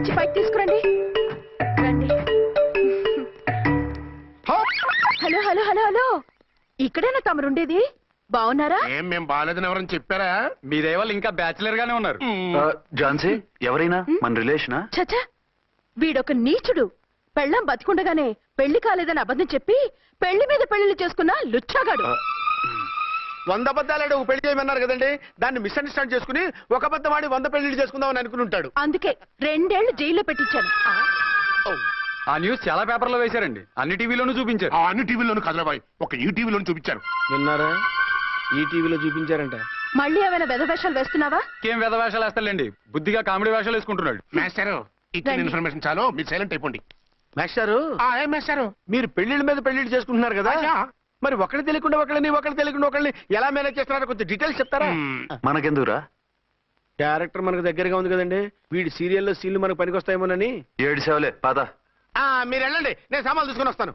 నుంచి పైకి తీసుకురండి. రండి. హలో హలో హలో హలో, ఇక్కడేనా తమరుండేది? బాగున్నారా? మేము బాగాలేదని ఎవరని చెప్పారా? మీ దయవల్ల ఇంకా బ్యాచిలర్ గానే ఉన్నారు. ఝాన్సీ ఎవరైనా మన రిలేషనా? చచ్చా, వీడొక నీచుడు. పెళ్ళం బతికుండగానే పెళ్లి కాలేదని అబద్ధం చెప్పి పెళ్లి మీద పెళ్లిళ్ళు చేసుకున్న లుచ్చాగాడు. 100 అబద్ధాలు పెళ్లి చేయమన్నారు కదండి, దాన్ని మిస్అండర్స్టాండ్ చేసుకుని ఒక అబద్ధం వాడి 100 పెళ్లిళ్ళు చేసుకుందామని అనుకుని ఉంటాడు. అందుకే 2 ఏళ్లు జైల్లో పెట్టించాను. ఆ న్యూస్ చాలా పేపర్లో వేశారండి, అన్ని టీవీలోనూ చూపించారు. అన్ని టీవీలోను కదలబాయ్, ఒక ఈ టీవీలోను చూపించారు. విన్నారా? ఈ టీవీలో చూపించారంట. మళ్ళీ ఏమైనా వెధవేషాలు వేస్తున్నావా? ఏం వెధ వేషాలు వేస్తాడండి, బుద్ధిగా కామెడీ వేషాలు వేసుకుంటున్నాడు. మాస్టారు, ఇచ్చిన ఇన్ఫర్మేషన్ చాలు, మీరు సైలెంట్ అయిపోండి. మాస్టారు మీరు పెళ్లిళ్ళ మీద పెళ్లిళ్ళు చేసుకుంటున్నారు కదా, మరి ఒకళ్ళు తెలియకుండా ఒకళ్ళని ఎలా మేనేజ్ చేస్తున్నారో కొంచెం డీటెయిల్స్ చెప్తారా? మనకెందుకురా? క్యారెక్టర్ మనకు దగ్గరగా ఉంది కదండి, వీడి సీరియల్లో సీన్లు మనకు పనికొస్తాయేమోనని. 7 సేవలే పద. మీరు వెళ్ళండి, నేను సామాన్లు తీసుకుని వస్తాను.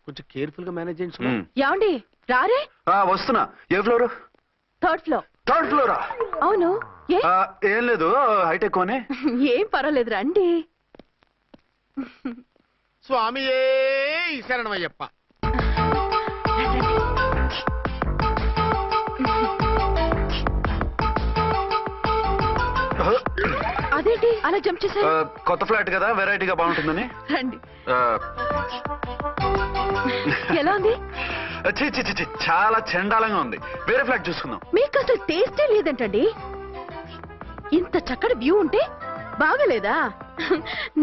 కొంచెం కేర్ఫుల్ గా మేనేజ్ చేయండి. యాండి రారే? వస్తున్నా. ఏ ఫ్లోర్? 3rd floor. 3rd ఫ్లోరా? అవును. ఏం లేదు, హైటెక్ కోనే. ఏం పర్వాలేదు, రండి. స్వామియే శరణమయ్యప్ప. అదేంటి అలా జంప్ చేశారు? కొత్త ఫ్లాట్ కదా, వెరైటీగా బాగుంటుందని. రండి. ఎలా ఉంది? చాలా చండాలంగా ఉంది, వేరే ఫ్లాట్ చూసుకుందాం. మీకు అసలు టేస్టే లేదంటండి. ఇంత చక్కటి వ్యూ ఉంటే బాగలేదా?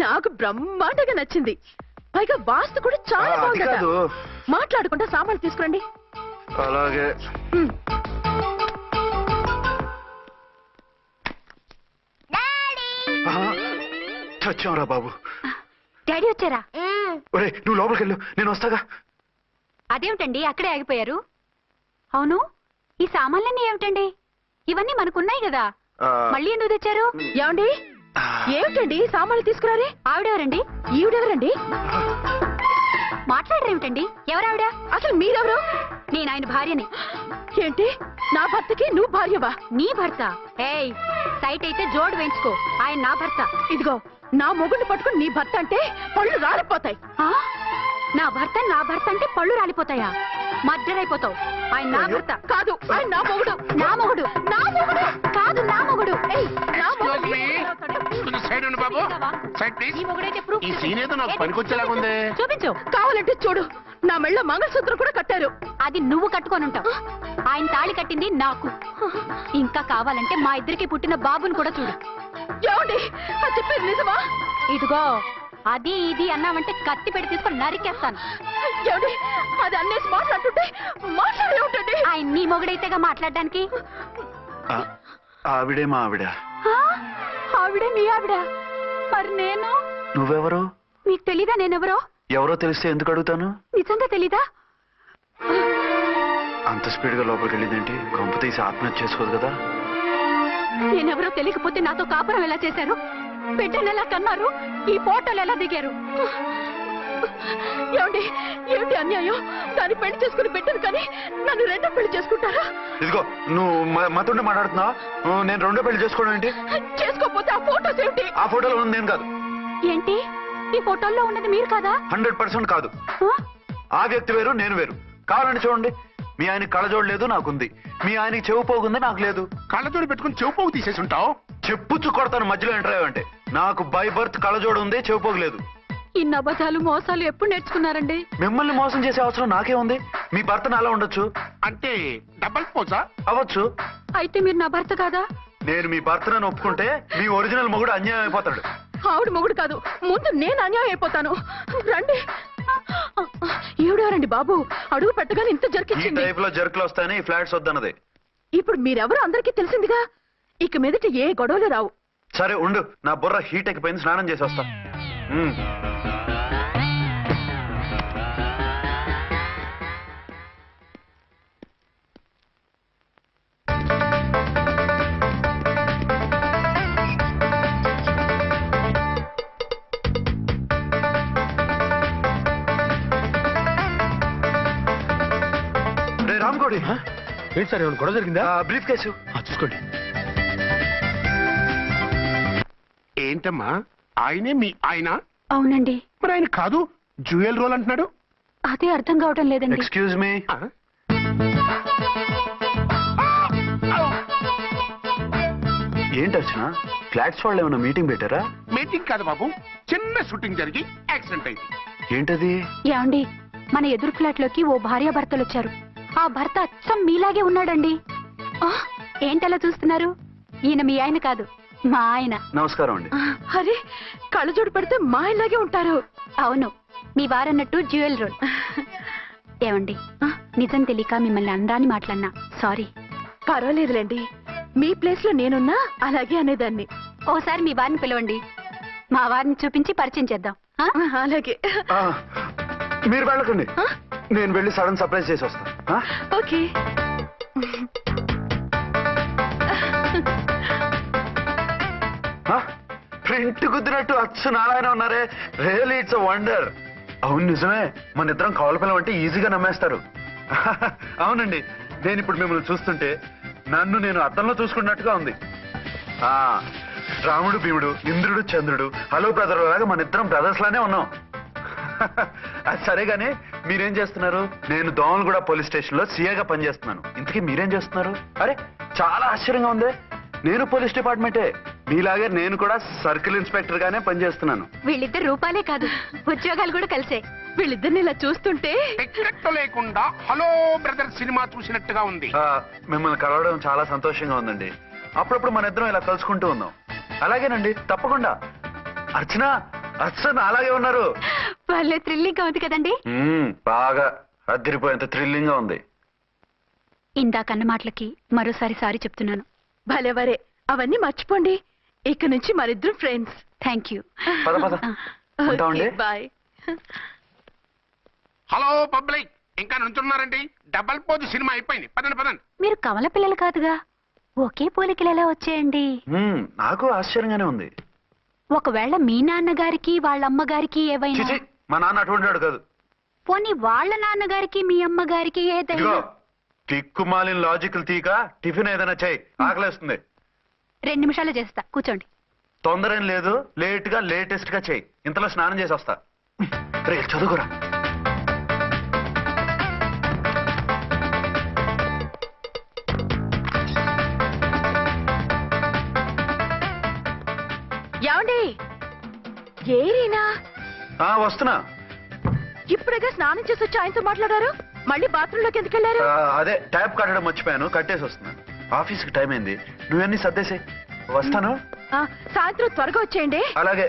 నాకు బ్రహ్మాండంగా నచ్చింది. పైగా వాస్తు కూడా చాలా బాగుంది. మాట్లాడుకుంటా సామాన్లు తీసుకురండి. అలాగే. చచ్చాంరా బాబు. డాడీ వచ్చారా? ఒరే నువ్వు లోపలికి వెళ్ళు, నేను వస్తాగా. అదేమిటండి అక్కడే ఆగిపోయారు? అవును, ఈ సామాన్లన్నీ ఏమిటండి? ఇవన్నీ మనకున్నాయి కదా, మళ్ళీ ఎందుకు తెచ్చారు? ఏమండి, ఏమిటండి సామాన్లు తీసుకురారే? ఆవిడెవరండి? ఈవిడెవరండి? మాట్లాడరేమిటండి? ఎవరావిడ? అసలు మీరెవరు? నేను ఆయన భార్యని. ఏంటి, నా భర్తకి నువ్వు భార్యవా? నీ భర్త? ఏయ్, సైట్ అయితే జోడు వేయించుకో, ఆయన నా భర్త. ఇదిగో, నా మొగుడిని పట్టుకుని నీ భర్త అంటే పళ్ళు రాలిపోతాయి. నా భర్త అంటే పళ్ళు రాలిపోతాయా? మర్డర్ అయిపోతావు. ఆయన నా భర్త కాదు, ఆయన నా మొగుడు. నా మొగుడు? నా మొగుడు కాదు, నా మొగుడు. చూపించు. కావాలంటే చూడు, నా మెళ్ళ మంగళసూత్రం కూడా కట్టారు. అది నువ్వు కట్టుకొని ఉంటావు, ఆయన తాళి కట్టింది నాకు. ఇంకా కావాలంటే మా ఇద్దరికి పుట్టిన బాబుని కూడా చూడు. ఏమండి, అది చెప్పేది నిజమా? ఇదిగో, అది ఇది అన్నావంటే కత్తి పెట్టి తీసుకొని నరికేస్తాను. ఏమండి, అది అన్నేసి మాట్లాడుతుంటే మాట్లాడే ఉంటుంది. ఆయన నీ మొగుడైతేగా మాట్లాడడానికి. ఆవిడే మా ఆవిడ. ఆవిడే మీ ఆవిడ? మరి నేను? నువ్వెవరు? మీకు తెలీదా నేనెవరో? ఎవరో తెలిస్తే ఎందుకు అడుగుతాను? నిజంగా తెలీదా? అంత స్పీడ్ గా లోపలికి వెళ్ళిందేంటి? కొంప తీసి ఆత్మహత్య చేసుకోదు కదా? నేనెవరో తెలియకపోతే నాతో కాపురం ఎలా చేశారు? బిడ్డను ఎలా కన్నారు? ఈ ఫోటోలు ఎలా దిగారు? ఏమండి, ఏమిటి అన్యాయం? దాన్ని పెళ్లి చేసుకుని బిడ్డను కానీ నన్ను 2వ పెళ్లి చేసుకుంటారా? ఇదిగో, నువ్వు మాతోనే మాట్లాడుతున్నావా? నేను 2వ పెళ్లి చేసుకోవడం ఏంటి? చేసుకోకపోతే ఆ ఫోటోస్ ఏమిటి? ఆ ఫోటోలో ఉంది నేను కాదు. ఏంటి, ఈ ఫోటోల్లో ఉన్నది మీరు కాదా? 100% కాదు. ఆ వ్యక్తి వేరు, నేను వేరు. కావాలంటే చూడండి, మీ ఆయన కళ్ళజోడు లేదు, నాకుంది. మీ ఆయనకి చెవు పోగుంది, నాకు లేదు. కళ్ళజోడు పెట్టుకుని చెవు పోగు తీసేసి ఉంటావు. చెప్పుచ్చు కొడతాను మధ్యలో ఎంటర్ అయ్యావంటే. నాకు బై బర్త్ కళ్ళజోడు ఉంది, చెవు పోగు లేదు. ఇన్ని అబద్ధాలు మోసాలు ఎప్పుడు నేర్చుకున్నారండి? మిమ్మల్ని మోసం చేసే అవసరం నాకే ఉంది? మీ భర్తను అలా ఉండొచ్చు. అంటే డబల్ పోసా? అవ్వచ్చు. అయితే మీరు నా భర్త కాదా? నేను మీ భర్తను ఒప్పుకుంటే మీ ఒరిజినల్ మొగుడు అన్యాయం అయిపోతాడు. ఆవిడ మొగుడు కాదు, ముందు నేను అన్యాయం అయిపోతాను. రండి. ఈవిడెవరండి బాబు? అడుగు పెట్టగానే ఇంత ఈ జరికించింది. టైప్ లో జర్కులు వస్తాయని ఈ ఫ్లాట్స్ వద్దన్నది. ఇప్పుడు మీరెవరో అందరికీ తెలిసిందిగా, ఇక మీదట ఏ గొడవలు రావు. సరే ఉండు, నా బుర్ర హీట్ ఎక్కిపోయింది, స్నానం చేసి వస్తా. రామ్కోడి, ఏంటి సార్, ఏమైనా గొడవ జరిగిందా? బ్రీఫ్ కేసు చూసుకోండి. ఏంటమ్మా ఆయనే మీ ఆయన? అవునండి. మరి ఆయన కాదు జ్యువెల్ రోల్ అంటున్నాడు. అదే అర్థం కావటం లేదండి. Excuse me. ఆ? ఏంటి అర్చన, ఫ్లాట్స్ వాళ్ళు ఏమైనా మీటింగ్ పెట్టారా? మీటింగ్ కాదు బాబు, చిన్న షూటింగ్ జరిగి యాక్సిడెంట్ అయింది. ఏంటది? ఏమండి, మన ఎదురు ఫ్లాట్ లోకి ఓ భార్యాభర్తలు వచ్చారు. ఆ భర్త అచ్చం మీలాగే ఉన్నాడండి. ఆ, ఏంటలా చూస్తున్నారు? ఈయన మీ ఆయన కాదు, మా ఆయన. నమస్కారం అండి. అరే కళ్ళజోడు పెడితే మా ఇలాగే ఉంటారు. అవును, మీ వారన్నట్టు జ్యువెల్ రోల్. ఏమండి, నిజం తెలియక మిమ్మల్ని అందాన్ని మాట్లాడినా సారీ. పర్వాలేదులేండి, మీ ప్లేస్ లో నేనున్నా అలాగే అనేదాన్ని. ఓసారి మీ వారిని పిలవండి, మా వారిని చూపించి పరిచయం చేద్దాం. ఆ? అలాగే. ఆ, మీరు వెళ్ళకండి, నేను వెళ్ళి సడన్ సర్ప్రైజ్ చేసి వస్తాను. ఆ? ఓకే. ఆ? ప్రింట్ కుదిరినట్టు అచ్చు నారాయణ ఉన్నారే, రియల్లీ ఇట్స్ వండర్. అవును నిజమే, మన ఇద్దరం కవల పిల్లం అంటే ఈజీగా నమ్మేస్తారు. అవునండి, నేను ఇప్పుడు మిమ్మల్ని చూస్తుంటే నన్ను నేను అద్దంలో చూసుకున్నట్టుగా ఉంది. ఆ రాముడు భీముడు, ఇంద్రుడు చంద్రుడు, హలో బ్రదర్ లాగా మన ఇద్దరం బ్రదర్స్ లానే ఉన్నాం. అది సరే గానీ మీరేం చేస్తున్నారు? నేను దోమలగూడ పోలీస్ స్టేషన్ లో సీఏగా పనిచేస్తున్నాను. ఇంతకీ మీరేం చేస్తున్నారు? అరే చాలా ఆశ్చర్యంగా ఉంది, నేను పోలీస్ డిపార్ట్మెంటే, మీలాగే నేను కూడా సర్కిల్ ఇన్స్పెక్టర్ గానే పనిచేస్తున్నాను. వీళ్ళిద్దరు రూపాలే కాదు, ఉద్యోగాలు కూడా కలిసే. వీళ్ళిద్దరిని ఇలా చూస్తుంటే టికెట్ లేకుండా హలో బ్రదర్ సినిమా చూసినట్టుగా ఉంది. మిమ్మల్ని కలవడం చాలా సంతోషంగా ఉందండి. అప్పుడప్పుడు మన ఇద్దరం ఇలా కలుసుకుంటూ ఉందాం. అలాగేనండి, తప్పకుండా. అర్చన, అర్చన అలాగే ఉన్నారు. వాళ్ళే థ్రిల్లింగ్ గా ఉంది కదండి. బాగా అదిరిపోయేంత థ్రిల్లింగ్ గా ఉంది. ఇందాకన్న మాటలకి మరోసారి సారీ చెప్తున్నాను. భలేవరే, అవన్నీ మర్చిపోండి. ఇక నుంచి మరిద్దరం ఫ్రెండ్స్. Thank you. పద పద ఉంటామండి. బాయ్. హలో పబ్లిక్, ఇంకా నుంచున్నారండి? డబల్ పోజ్ సినిమా అయిపోయింది, పదండి పదండి. మీరు కమల పిల్లలు కాదుగా, ఒకే పోలికలు ఎలా వచ్చేయండి? నాకు ఆశ్చర్యంగానే ఉంది. ఒకవేళ మీ నాన్నగారికి వాళ్ళ అమ్మగారికి ఏవైనా, చిచి, మా నాన్న అటువంటి వాడు కాదు. పోనీ వాళ్ళ నాన్నగారికి మీ అమ్మగారికి ఏదైనా. ఇదిగో టిక్కుమాలిన లాజికల్ తీక, టిఫిన్ ఏదైనా చేయి, ఆకలేస్తుంది. 2 నిమిషాలు చేస్తా, కూర్చోండి. తొందర ఏం లేదు, లేట్ గా లేటెస్ట్ గా చేయి. ఇంతలో స్నానం చేసి వస్తా. రే చదువుకురా. ఏమండి, ఏరీనా? వస్తున్నా. ఇప్పుడేగా స్నానం చేసి వచ్చి ఆయనతో మాట్లాడారు, మళ్ళీ బాత్రూమ్ లోకి ఎందుకు వెళ్ళారు? అదే ట్యాప్ కట్టడం మర్చిపోయాను, కట్టేసి వస్తున్నా. ఆఫీస్కి టైం అయింది, నువ్వన్నీ సర్దేసే. వస్తాను. సాయంత్రం త్వరగా వచ్చేయండి. అలాగే.